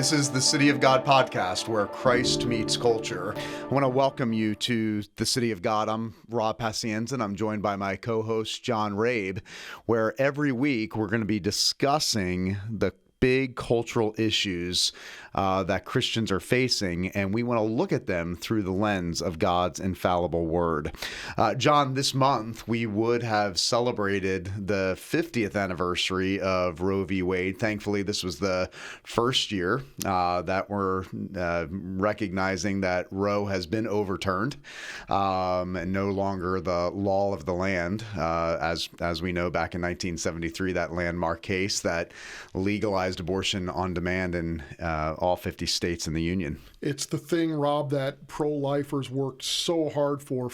This is the City of God podcast, where Christ meets culture. I want to welcome you to the City of God. I'm Rob Pacienza, and I'm joined by my co-host, John Rabe, where every week we're going to be discussing the big cultural issues that Christians are facing, and we want to look at them through the lens of God's infallible word. John, this month we would have celebrated the 50th anniversary of Roe v. Wade. Thankfully, this was the first year that we're recognizing that Roe has been overturned and no longer the law of the land, as we know back in 1973, that landmark case that legalized abortion on demand in all 50 states in the Union. It's the thing, Rob, that pro-lifers worked so hard for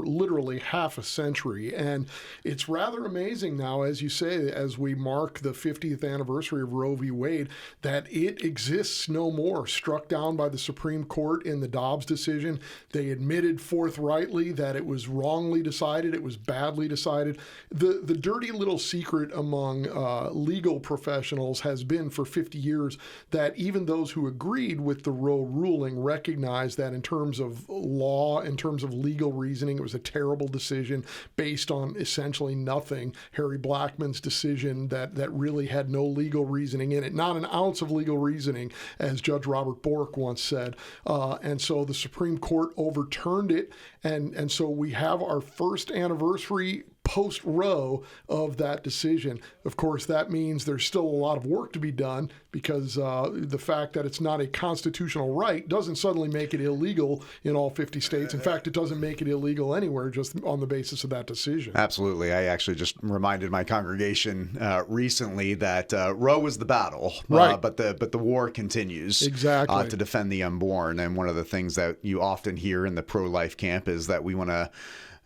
literally half a century. And it's rather amazing now, as you say, as we mark the 50th anniversary of Roe v. Wade, that it exists no more. Struck down by the Supreme Court in the Dobbs decision. They admitted forthrightly that it was wrongly decided. It was badly decided. The dirty little secret among legal professionals has been for 50 years that even those who agreed with the Roe ruling recognized that in terms of law, in terms of legal reasoning, it was a terrible decision based on essentially nothing. Harry Blackmun's decision that really had no legal reasoning in it, not an ounce of legal reasoning, as Judge Robert Bork once said. And so the Supreme Court overturned it. And so we have our first anniversary post-Roe of that decision. Of course, that means there's still a lot of work to be done because the fact that it's not a constitutional right doesn't suddenly make it illegal in all 50 states. In fact, it doesn't make it illegal anywhere just on the basis of that decision. Absolutely. I actually just reminded my congregation recently that Roe was the battle, right. but the war continues. Exactly. To defend the unborn. And one of the things that you often hear in the pro-life camp is that we want to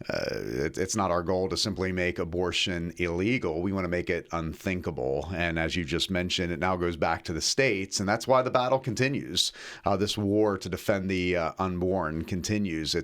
it's not our goal to simply make abortion illegal. We want to make it unthinkable. And as you just mentioned, it now goes back to the states, and that's why the battle continues. This war to defend the unborn continues.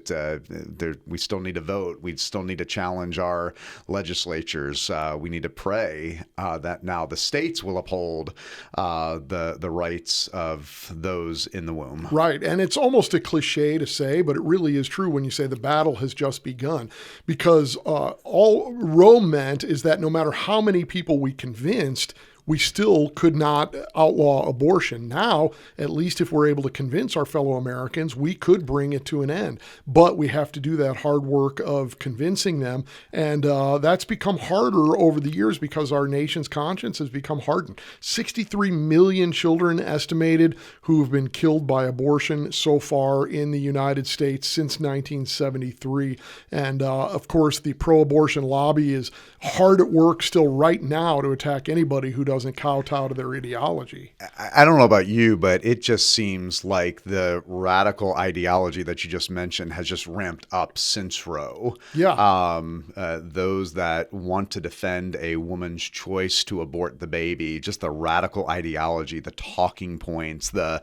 We still need to vote. We still need to challenge our legislatures. We need to pray that now the states will uphold the rights of those in the womb. Right. And it's almost a cliche to say, but it really is true when you say the battle has just begun. Because all Roe meant is that no matter how many people we convinced, we still could not outlaw abortion. Now, at least if we're able to convince our fellow Americans, we could bring it to an end. But we have to do that hard work of convincing them. And that's become harder over the years because our nation's conscience has become hardened. 63 million children estimated who have been killed by abortion so far in the United States since 1973. And of course, the pro-abortion lobby is hard at work still right now to attack anybody who doesn't kowtow to their ideology. I don't know about you, but it just seems like the radical ideology that you just mentioned has just ramped up since Roe. Yeah. Those that want to defend a woman's choice to abort the baby, just the radical ideology, the talking points, the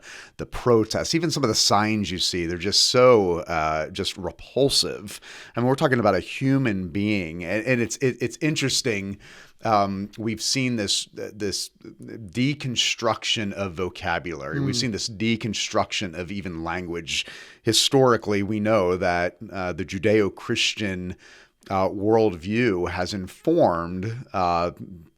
protests, even some of the signs you see, they're just so just repulsive. I mean, we're talking about a human being, and it's interesting. We've seen this deconstruction of vocabulary. We've seen this deconstruction of even language. Historically, we know that the Judeo-Christian worldview has informed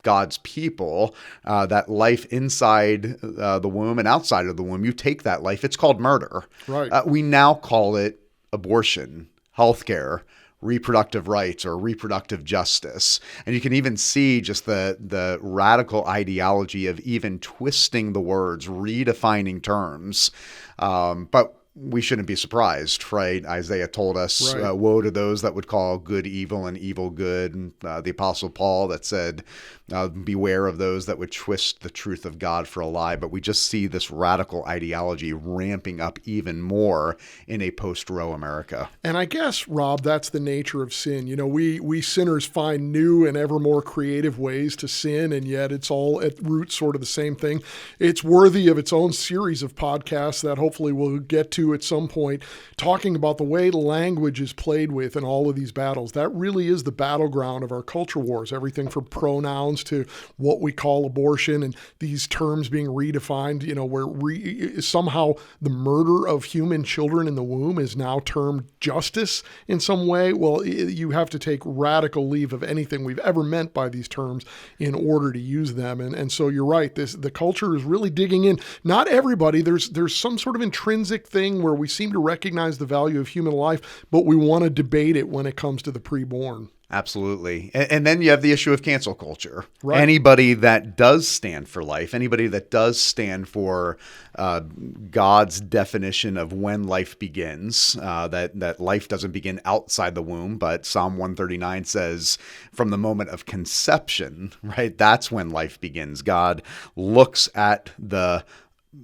God's people that life inside the womb and outside of the womb, you take that life, it's called murder. Right. We now call it abortion, healthcare, reproductive rights, or reproductive justice. And you can even see just the radical ideology of even twisting the words, redefining terms. But we shouldn't be surprised, right? Isaiah told us, right. Woe to those that would call good evil and evil good. And, the Apostle Paul that said, beware of those that would twist the truth of God for a lie. But we just see this radical ideology ramping up even more in a post-Roe America. And I guess, Rob, that's the nature of sin. You know, we sinners find new and ever more creative ways to sin, and yet it's all at root sort of the same thing. It's worthy of its own series of podcasts that hopefully we'll get to to at some point, talking about the way language is played with in all of these battles. That really is the battleground of our culture wars. Everything from pronouns to what we call abortion and these terms being redefined, where somehow the murder of human children in the womb is now termed justice in some way. Well, you have to take radical leave of anything we've ever meant by these terms in order to use them. And so you're right. The culture is really digging in. Not everybody. There's some sort of intrinsic thing where we seem to recognize the value of human life, but we want to debate it when it comes to the preborn. Absolutely. And then you have the issue of cancel culture. Right. Anybody that does stand for life, anybody that does stand for God's definition of when life begins, that life doesn't begin outside the womb, but Psalm 139 says from the moment of conception, right? That's when life begins. God looks at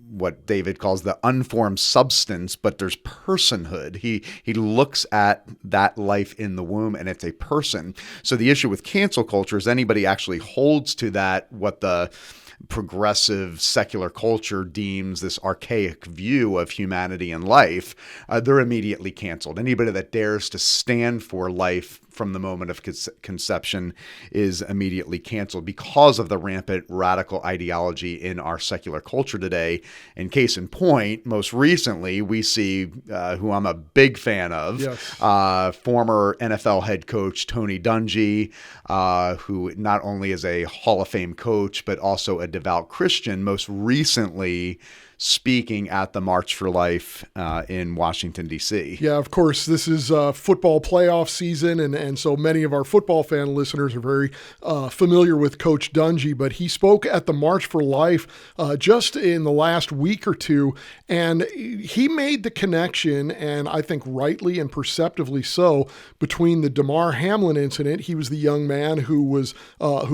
what David calls the unformed substance, but there's personhood. He looks at that life in the womb, and it's a person. So the issue with cancel culture is anybody actually holds to that, what the progressive secular culture deems this archaic view of humanity and life, they're immediately canceled. Anybody that dares to stand for life from the moment of conception is immediately canceled because of the rampant radical ideology in our secular culture today. And case in point, most recently, we see who I'm a big fan of, yes. Former NFL head coach Tony Dungy, who not only is a Hall of Fame coach, but also a devout Christian, most recently speaking at the March for Life in Washington, D.C. Yeah, of course, this is football playoff season, and so many of our football fan listeners are very familiar with Coach Dungy, but he spoke at the March for Life just in the last week or two, and he made the connection, and I think rightly and perceptively so, between the Damar Hamlin incident. He was the young man who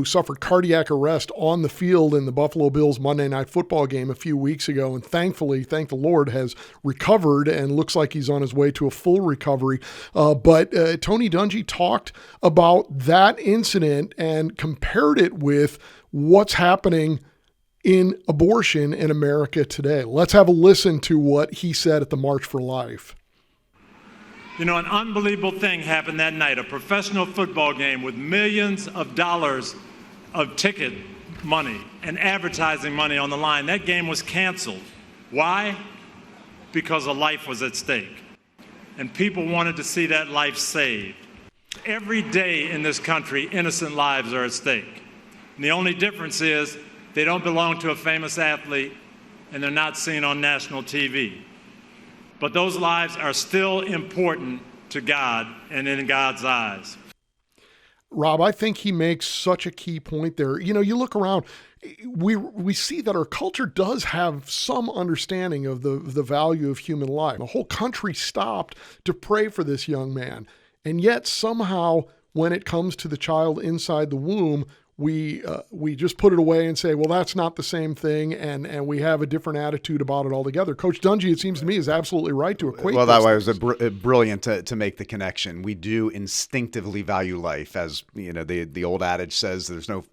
suffered cardiac arrest on the field in the Buffalo Bills Monday Night Football game a few weeks ago, and thankfully, thank the Lord, has recovered and looks like he's on his way to a full recovery. But Tony Dungy talked about that incident and compared it with what's happening in abortion in America today. Let's have a listen to what he said at the March for Life. An unbelievable thing happened that night, a professional football game with millions of dollars of ticket money and advertising money on the line. That game was canceled. Why? Because a life was at stake. And people wanted to see that life saved. Every day in this country, innocent lives are at stake. And the only difference is they don't belong to a famous athlete and they're not seen on national TV. But those lives are still important to God and in God's eyes. Rob, I think he makes such a key point there. You look around, we see that our culture does have some understanding of the value of human life. The whole country stopped to pray for this young man. And yet somehow when it comes to the child inside the womb, we just put it away and say, well, that's not the same thing, and we have a different attitude about it altogether. Coach Dungy, it seems to me, is absolutely right to equate. Well, that was brilliant to make the connection. We do instinctively value life, as the old adage says. There's no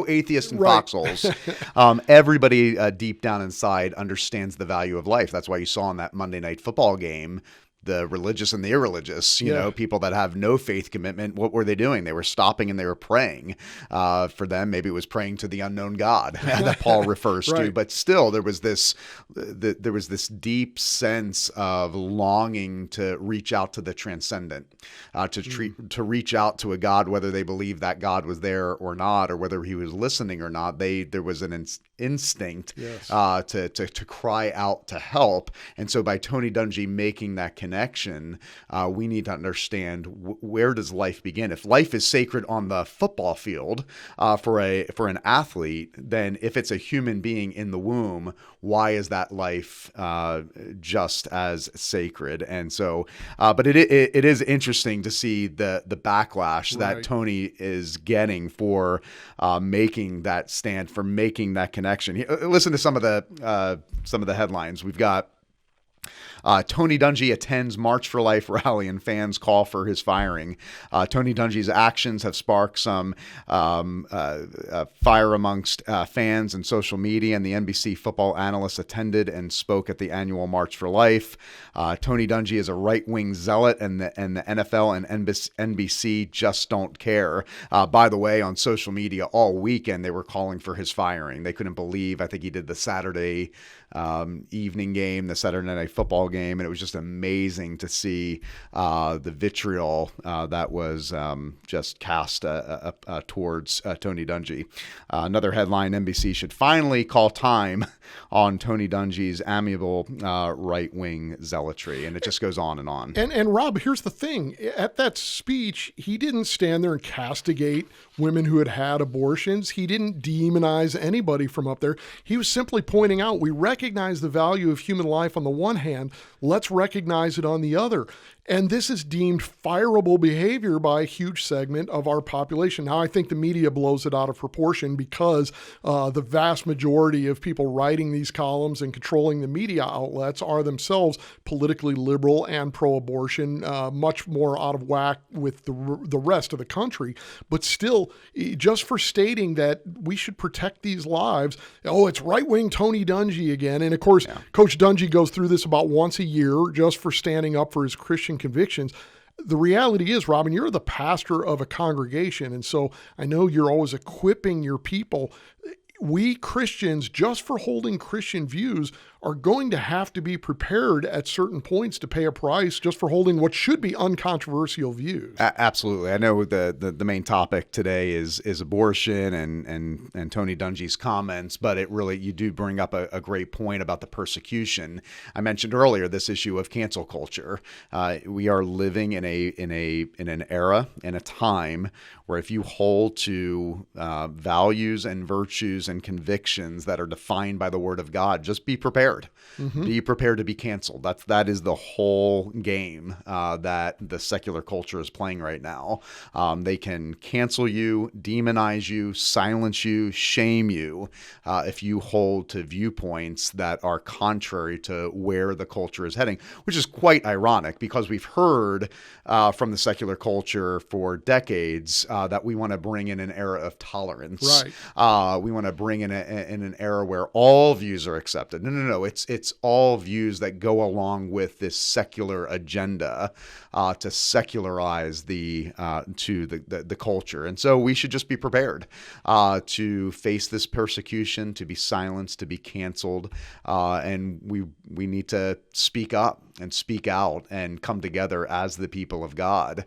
atheist in foxholes. Everybody deep down inside understands the value of life. That's why you saw in that Monday Night Football game, the religious and the irreligious, people that have no faith commitment, what were they doing? They were stopping and they were praying. For them, maybe it was praying to the unknown God that Paul refers to. But still, there was this deep sense of longing to reach out to the transcendent, to reach out to a God, whether they believed that God was there or not, or whether he was listening or not. There was an instinct to cry out to help. And so by Tony Dungy making that connection, we need to understand where does life begin. If life is sacred on the football field for an athlete, then if it's a human being in the womb, why is that life just as sacred? And so, but it is interesting to see the backlash that Tony is getting for making that stand, for making that connection. Listen to some of the headlines. We've got Tony Dungy attends March for Life rally and fans call for his firing. Tony Dungy's actions have sparked some fire amongst fans and social media, and the NBC football analyst attended and spoke at the annual March for Life. Tony Dungy is a right-wing zealot, and the NFL and NBC just don't care. By the way, on social media all weekend, they were calling for his firing. They couldn't believe, I think he did the Saturday evening game, the Saturday Night Football game, and it was just amazing to see the vitriol that was just cast towards Tony Dungy. Another headline, NBC should finally call time on Tony Dungy's amiable right-wing zealotry, and it just goes on and on. And Rob, here's the thing. At that speech, he didn't stand there and castigate women who had had abortions. He didn't demonize anybody from up there. He was simply pointing out, we recognize the value of human life on the one hand, let's recognize it on the other. And this is deemed fireable behavior by a huge segment of our population. Now, I think the media blows it out of proportion because the vast majority of people writing these columns and controlling the media outlets are themselves politically liberal and pro-abortion, much more out of whack with the rest of the country. But still, just for stating that we should protect these lives, oh, it's right-wing Tony Dungy again. And of course, Coach Dungy goes through this about once a year just for standing up for his Christian convictions. The reality is, Robin, you're the pastor of a congregation, and so I know you're always equipping your people. We Christians, just for holding Christian views, are going to have to be prepared at certain points to pay a price just for holding what should be uncontroversial views. Absolutely. I know the main topic today is abortion and Tony Dungy's comments, but it really, you do bring up a great point about the persecution. I mentioned earlier this issue of cancel culture. We are living in an era, in a time where if you hold to values and virtues and convictions that are defined by the Word of God, just be prepared. Be prepared to be canceled. That is the whole game that the secular culture is playing right now. They can cancel you, demonize you, silence you, shame you if you hold to viewpoints that are contrary to where the culture is heading, which is quite ironic because we've heard from the secular culture for decades that we want to bring in an era of tolerance. Right. We want to bring in an era where all views are accepted. No. It's all views that go along with this secular agenda to secularize the culture. And so we should just be prepared to face this persecution, to be silenced, to be canceled. And we need to speak up and speak out and come together as the people of God,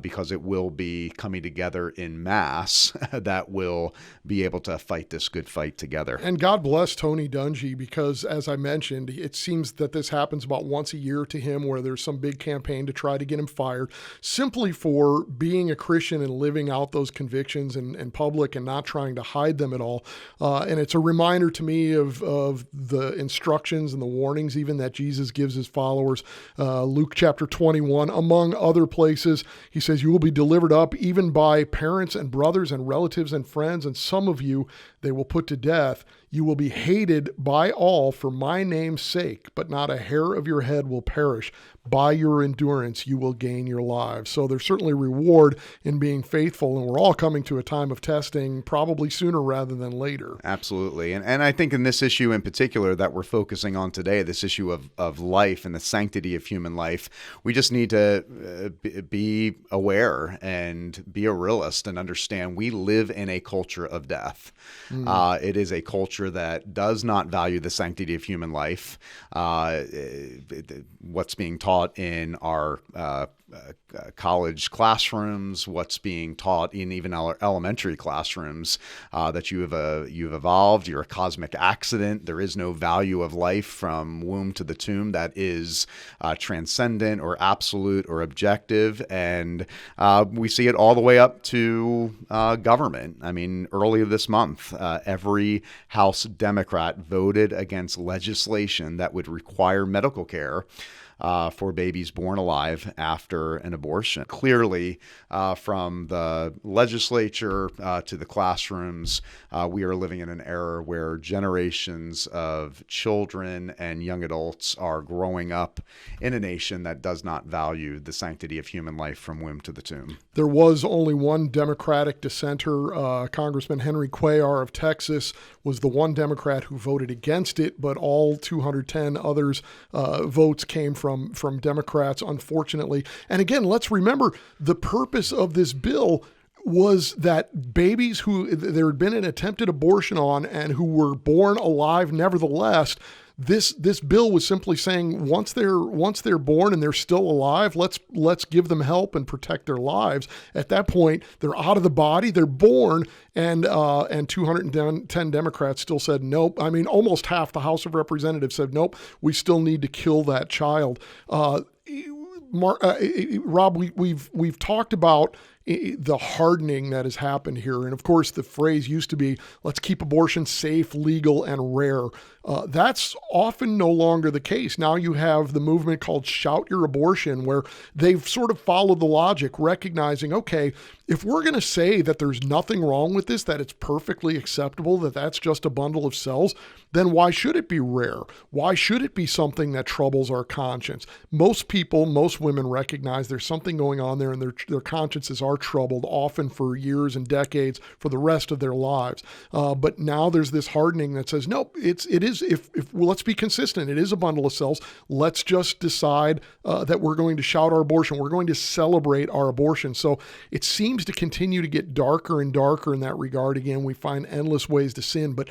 because it will be coming together in mass that will be able to fight this good fight together. And God bless Tony Dungy, because as I mentioned, it seems that this happens about once a year to him, where there's some big campaign to try to get him fired simply for being a Christian and living out those convictions in public and not trying to hide them at all. And it's a reminder to me of the instructions and the warnings even that Jesus gives his followers. Luke chapter 21, among other places, he says, you will be delivered up even by parents and brothers and relatives and friends, and some of you they will put to death. You will be hated by all for my name's sake, but not a hair of your head will perish. By your endurance, you will gain your lives. So there's certainly reward in being faithful, and we're all coming to a time of testing, probably sooner rather than later. Absolutely. And I think in this issue in particular that we're focusing on today, this issue of life and the sanctity of human life, we just need to be aware and be a realist and understand we live in a culture of death. It is a culture that does not value the sanctity of human life. What's being taught in our college classrooms, what's being taught in even our elementary classrooms, that you've evolved, you're a cosmic accident, there is no value of life from womb to the tomb that is transcendent or absolute or objective. And we see it all the way up to government. I mean, earlier this month, every House Democrat voted against legislation that would require medical care for babies born alive after an abortion. Clearly, from the legislature to the classrooms, we are living in an era where generations of children and young adults are growing up in a nation that does not value the sanctity of human life from womb to the tomb. There was only one Democratic dissenter. Congressman Henry Cuellar of Texas was the one Democrat who voted against it, but all 210 others votes came from Democrats, unfortunately. And again, let's remember the purpose of this bill was that babies who there had been an attempted abortion on and who were born alive nevertheless, this bill was simply saying once they're born and they're still alive, let's give them help and protect their lives. At that point, they're out of the body, they're born, and 210 Democrats still said nope. I mean, almost half the House of Representatives said nope. We still need to kill that child. Rob, we've talked about the hardening that has happened here. And of course, the phrase used to be, let's keep abortion safe, legal, and rare. That's often no longer the case. Now you have the movement called Shout Your Abortion, where they've sort of followed the logic, recognizing, okay, if we're going to say that there's nothing wrong with this, that it's perfectly acceptable, that that's just a bundle of cells, then why should it be rare? Why should it be something that troubles our conscience? Most people, most women recognize there's something going on there, and their consciences are troubled, often for years and decades, for the rest of their lives. But now there's this hardening that says, nope, it is. If well, let's be consistent. It is a bundle of cells. Let's just decide that we're going to shout our abortion. We're going to celebrate our abortion. So it seems to continue to get darker and darker in that regard. Again, we find endless ways to sin, but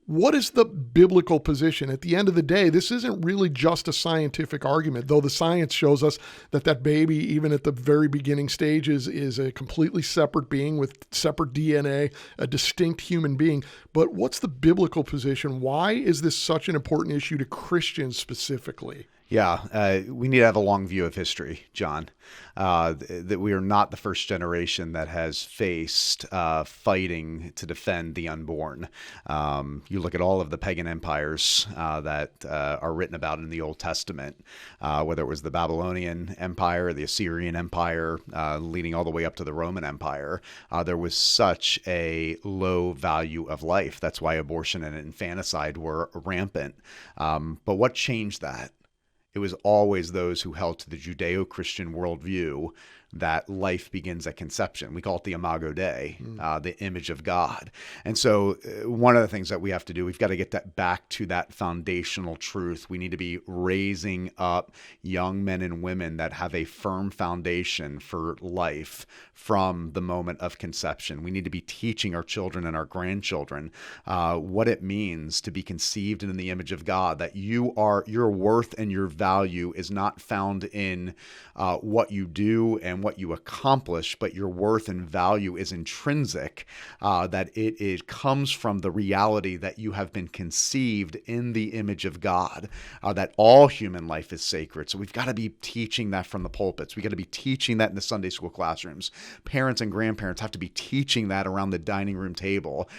what is the biblical position? At the end of the day, this isn't really just a scientific argument, though the science shows us that baby, even at the very beginning stages, is a completely separate being with separate DNA, a distinct human being. But what's the biblical position? Why is this such an important issue to Christians specifically? Yeah, we need to have a long view of history, John, that we are not the first generation that has faced fighting to defend the unborn. You look at all of the pagan empires that are written about in the Old Testament, whether it was the Babylonian Empire, the Assyrian Empire, leading all the way up to the Roman Empire, there was such a low value of life. That's why abortion and infanticide were rampant. But what changed that? It was always those who held to the Judeo-Christian worldview that life begins at conception. We call it the Imago Dei, the image of God. And so one of the things that we have to do, we've got to get that back to that foundational truth. We need to be raising up young men and women that have a firm foundation for life from the moment of conception. We need to be teaching our children and our grandchildren what it means to be conceived in the image of God, that your worth and your value is not found in what you do and what you accomplish, but your worth and value is intrinsic, that it comes from the reality that you have been conceived in the image of God, that all human life is sacred. So we've got to be teaching that from the pulpits. We've got to be teaching that in the Sunday school classrooms. Parents and grandparents have to be teaching that around the dining room table.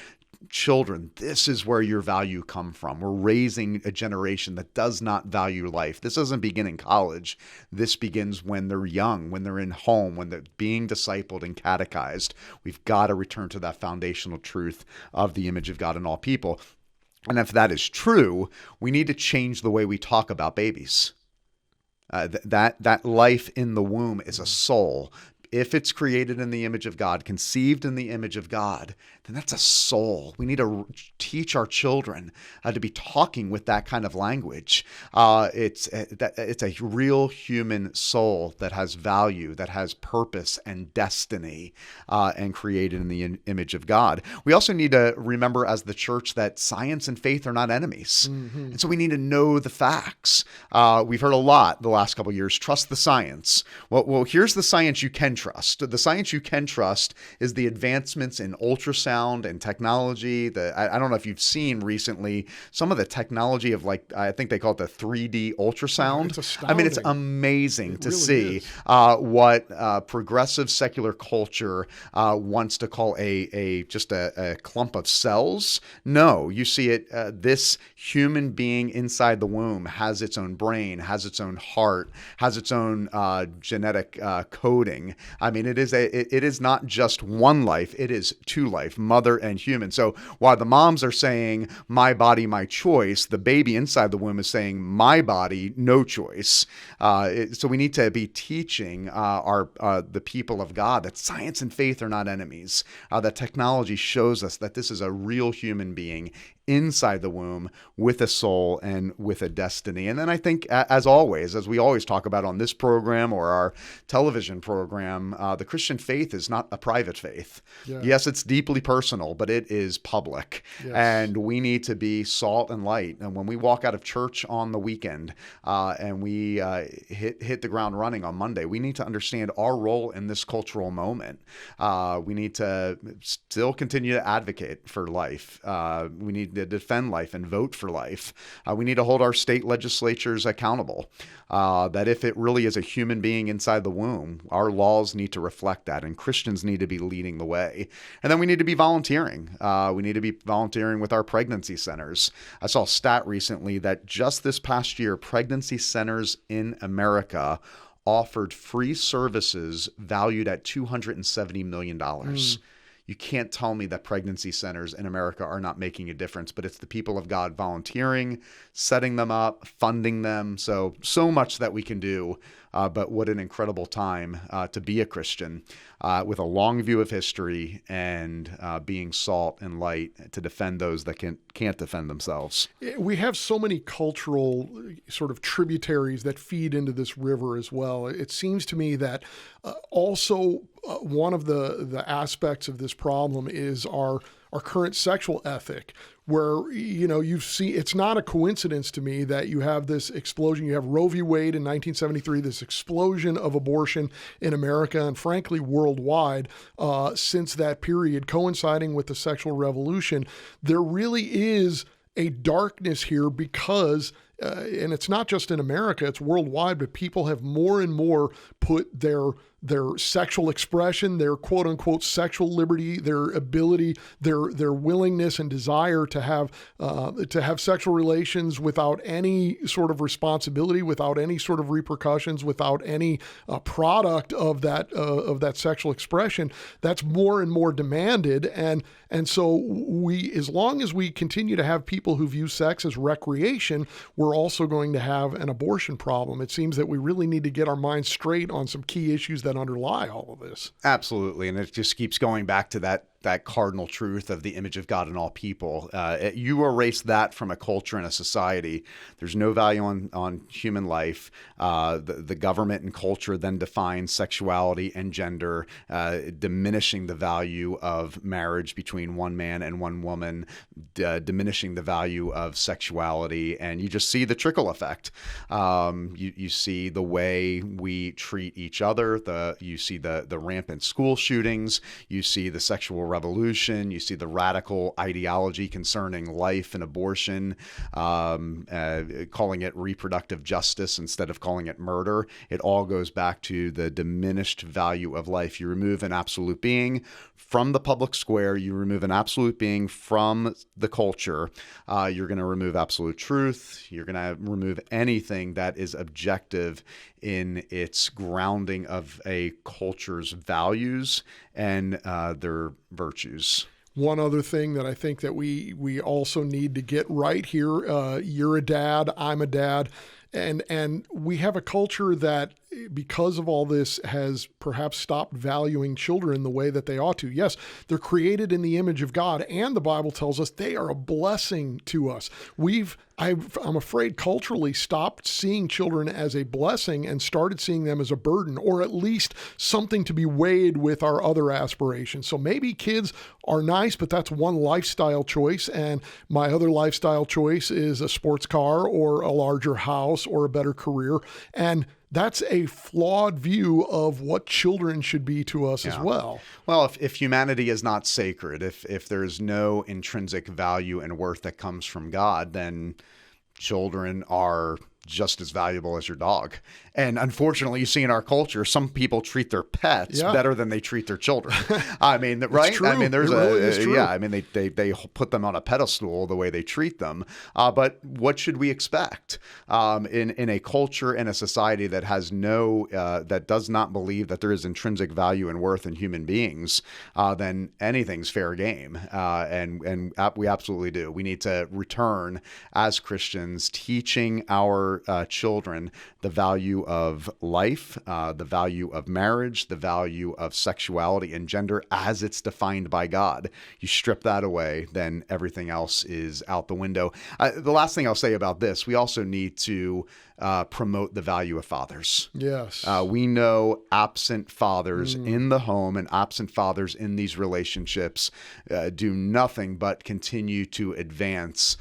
Children, this is where your value come from. We're raising a generation that does not value life. This doesn't begin in college. This begins when they're young, when they're in home, when they're being discipled and catechized. We've got to return to that foundational truth of the image of God in all people. And if that is true, we need to change the way we talk about babies. That life in the womb is a soul. If it's created in the image of God, conceived in the image of God, then that's a soul. We need to teach our children to be talking with that kind of language. It's a real human soul that has value, that has purpose and destiny, and created in the image of God. We also need to remember as the church that science and faith are not enemies. Mm-hmm. And so we need to know the facts. We've heard a lot the last couple of years, trust the science. Well, here's the science you can trust. The science you can trust is the advancements in ultrasound and technology. I don't know if you've seen recently some of the technology of, like, I think they call it the 3D ultrasound. It's I mean, it's astounding. amazing to really see is. what progressive secular culture wants to call just a clump of cells. No, you see it. This human being inside the womb has its own brain, has its own heart, has its own genetic coding. I mean, it is not just one life; it is two life, mother and human. So while the moms are saying "my body, my choice," the baby inside the womb is saying "my body, no choice." So we need to be teaching the people of God that science and faith are not enemies. That technology shows us that this is a real human being inside the womb with a soul and with a destiny. And then I think, as always, as we always talk about on this program or our television program, the Christian faith is not a private faith. Yeah. Yes, it's deeply personal, but it is public. Yes. And we need to be salt and light. And when we walk out of church on the weekend and we hit the ground running on Monday, we need to understand our role in this cultural moment. We need to still continue to advocate for life. We need to defend life and vote for life. We need to hold our state legislatures accountable. That if it really is a human being inside the womb, our laws need to reflect that, and Christians need to be leading the way. And then we need to be volunteering. We need to be volunteering with our pregnancy centers. I saw a stat recently that just this past year, pregnancy centers in America offered free services valued at $270 million. You can't tell me that pregnancy centers in America are not making a difference, but it's the people of God volunteering, setting them up, funding them. So much that we can do. But what an incredible time to be a Christian with a long view of history and being salt and light to defend those that can't defend themselves. We have so many cultural sort of tributaries that feed into this river as well. It seems to me that also one of the aspects of this problem is our current sexual ethic, where, you see, it's not a coincidence to me that you have this explosion. You have Roe v. Wade in 1973, this explosion of abortion in America and frankly worldwide since that period, coinciding with the sexual revolution. There really is a darkness here because and it's not just in America, it's worldwide, but people have more and more put their sexual expression, their quote unquote sexual liberty, their ability, their willingness and desire to have sexual relations without any sort of responsibility, without any sort of repercussions, without any product of that sexual expression. That's more and more demanded, and so as long as we continue to have people who view sex as recreation, we're also going to have an abortion problem. It seems that we really need to get our minds straight on some key issues that underlie all of this. Absolutely. And it just keeps going back to that cardinal truth of the image of God in all people. You erase that from a culture and a society, there's no value on human life. The government and culture then define sexuality and gender, diminishing the value of marriage between one man and one woman, diminishing the value of sexuality. And you just see the trickle effect. You see the way we treat each other. You see the rampant school shootings. You see the sexual revolution. You see the radical ideology concerning life and abortion, calling it reproductive justice instead of calling it murder. It all goes back to the diminished value of life. You remove an absolute being from the public square. You remove an absolute being from the culture. You're going to remove absolute truth. You're going to remove anything that is objective in its grounding of a culture's values and their virtues. One other thing that I think that we also need to get right here, you're a dad, I'm a dad, and we have a culture that, because of all this, has perhaps stopped valuing children the way that they ought to. Yes, they're created in the image of God, and the Bible tells us they are a blessing to us. I'm afraid, culturally stopped seeing children as a blessing and started seeing them as a burden, or at least something to be weighed with our other aspirations. So maybe kids are nice, but that's one lifestyle choice, and my other lifestyle choice is a sports car or a larger house or a better career. And that's a flawed view of what children should be to us as well. Well, if humanity is not sacred, if there's no intrinsic value and worth that comes from God, then children are just as valuable as your dog. And unfortunately, you see in our culture, some people treat their pets better than they treat their children. I mean, right? True. I mean, there's true. I mean, they put them on a pedestal the way they treat them. But what should we expect in a culture and a society that has that does not believe that there is intrinsic value and worth in human beings? Then anything's fair game, and we absolutely do. We need to return as Christians, teaching our children the value of life, the value of marriage, the value of sexuality and gender as it's defined by God. You strip that away, then everything else is out the window. The last thing I'll say about this, we also need to promote the value of fathers. Yes. We know absent fathers in the home and absent fathers in these relationships do nothing but continue to advance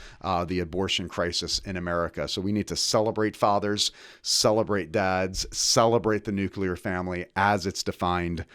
the abortion crisis in America. So we need to celebrate fathers, celebrate dads, celebrate the nuclear family as it's defined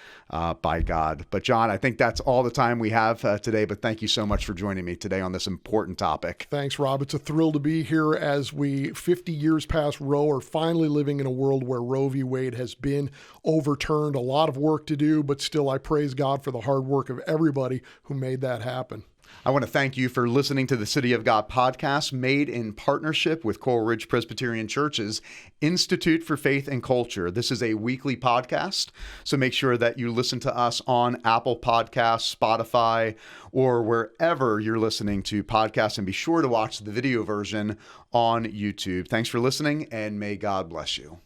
by God. But John, I think that's all the time we have today, but thank you so much for joining me today on this important topic. Thanks, Rob. It's a thrill to be here as we, 50 years past Roe, are finally living in a world where Roe v. Wade has been overturned. A lot of work to do, but still I praise God for the hard work of everybody who made that happen. I want to thank you for listening to the City of God podcast, made in partnership with Coral Ridge Presbyterian Church's Institute for Faith and Culture. This is a weekly podcast, so make sure that you listen to us on Apple Podcasts, Spotify, or wherever you're listening to podcasts, and be sure to watch the video version on YouTube. Thanks for listening, and may God bless you.